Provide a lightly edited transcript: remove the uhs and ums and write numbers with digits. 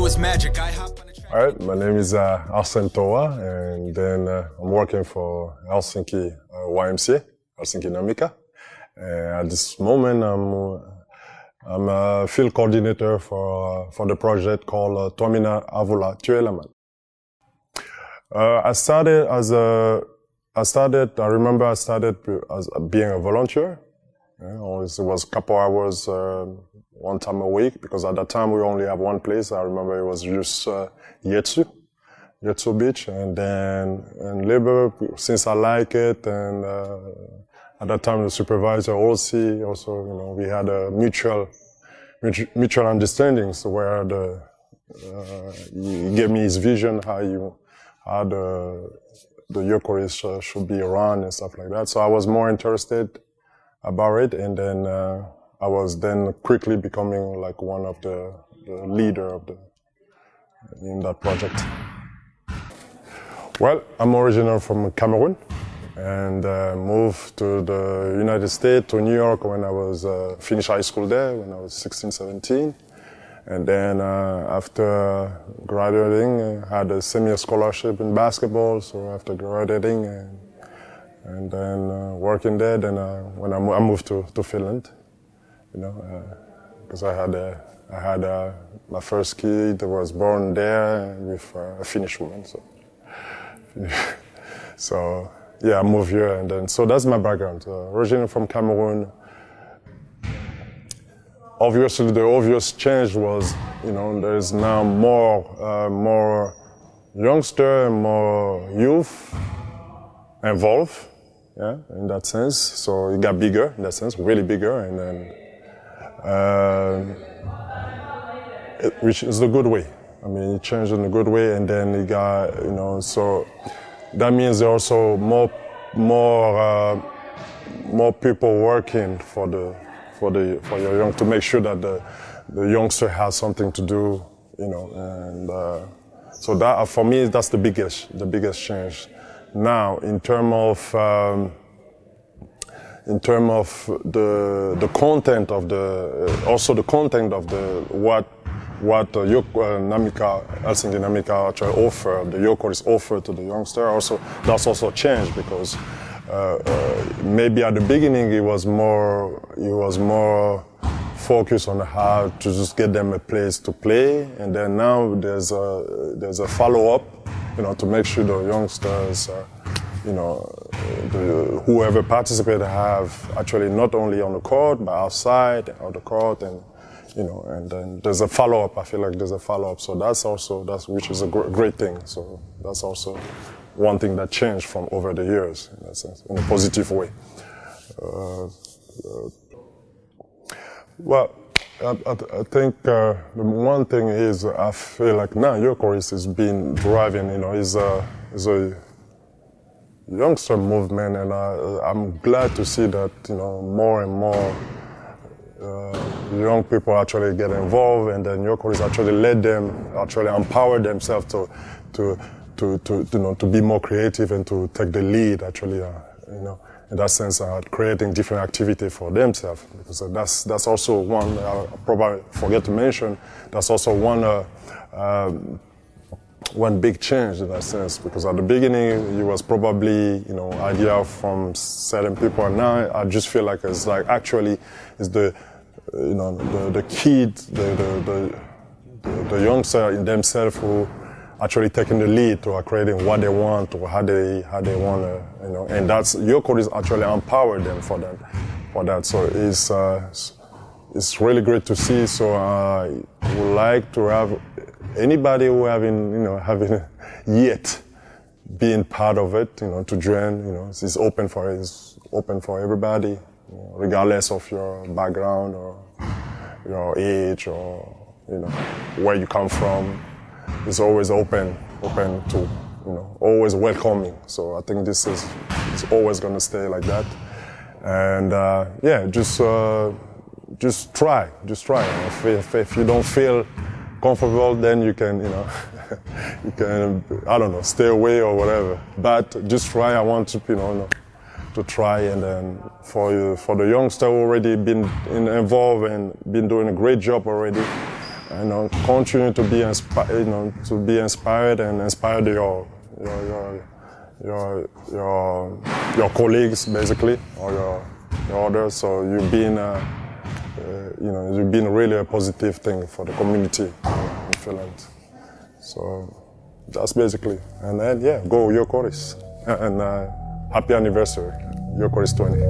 it's magic. I hop on a track. All right, my name is Arsene Towa, and then I'm working for Helsinki YMCA, Helsinki Namika. At this moment, I'm a field coordinator for the project called Tuomina Avulla Työelämään. I remember I started as being a volunteer. It was a couple hours, one time a week, because at that time we only have one place. I remember it was just Jetsu Beach, and then in labor, since I like it, and at that time the supervisor also, we had a mutual understandings where he gave me his vision how the Yökoris should be run and stuff like that. So I was more interested about it, and then I was then quickly becoming like one of the leader in that project. Well, I'm originally from Cameroon, and moved to the United States, to New York, when I was finished high school there when I was 16, 17. And then after graduating, I had a semi scholarship in basketball. So after graduating and then working there, then when I moved to Finland, because I had my first kid that was born there with a Finnish woman. So yeah, I moved here, and then so that's my background. Originally from Cameroon. Obviously, the obvious change was, there's now more youngster and more youth involved, yeah, in that sense. So it got bigger in that sense, really bigger, and then which is the good way. I mean, it changed in a good way, and then it got, so that means there are also more people working for your young, to make sure that the youngster has something to do, and so that for me that's the biggest change. Now in terms of the content of the content of what Namika, Helsinki Namika actually offer, the Yökoris offer to the youngster, that's also changed, because maybe at the beginning it was more focused on how to just get them a place to play, and then now there's a follow-up, to make sure the youngsters, whoever participated have actually not only on the court but outside on the court, and and then there's a follow-up. I feel like there's a follow-up, so which is a great thing. So that's also one thing that changed from over the years, in that sense, in a positive way. Well, I think the one thing is, I feel like now Yökoris has been driving, is a youngster movement, and I'm glad to see that, more and more young people actually get involved, and then Yökoris actually let them empower themselves to be more creative and to take the lead, actually, in that sense, creating different activity for themselves. Because that's also one, I probably forget to mention, that's also one big change in that sense, because at the beginning it was probably, idea from certain people, and now I just feel like it's like actually it's the kid, the youngster in themselves who actually taking the lead to creating what they want or how they want to, and that's Yökoris actually empower them for that. So it's really great to see. So I would like to have anybody who haven't yet been part of it, to join. It's open for everybody, regardless of your background or your age or where you come from. It's always open to, always welcoming. So I think it's always going to stay like that. And just try. If you don't feel comfortable, then you can, you can, I don't know, stay away or whatever. But just try. I want to, to try, and then for the youngster who already been involved and been doing a great job already, continue to be inspired and inspire your colleagues basically, or your others. So you've been really a positive thing for the community in Finland. So that's basically, and then go Yökoris, and happy anniversary, Yökoris 20.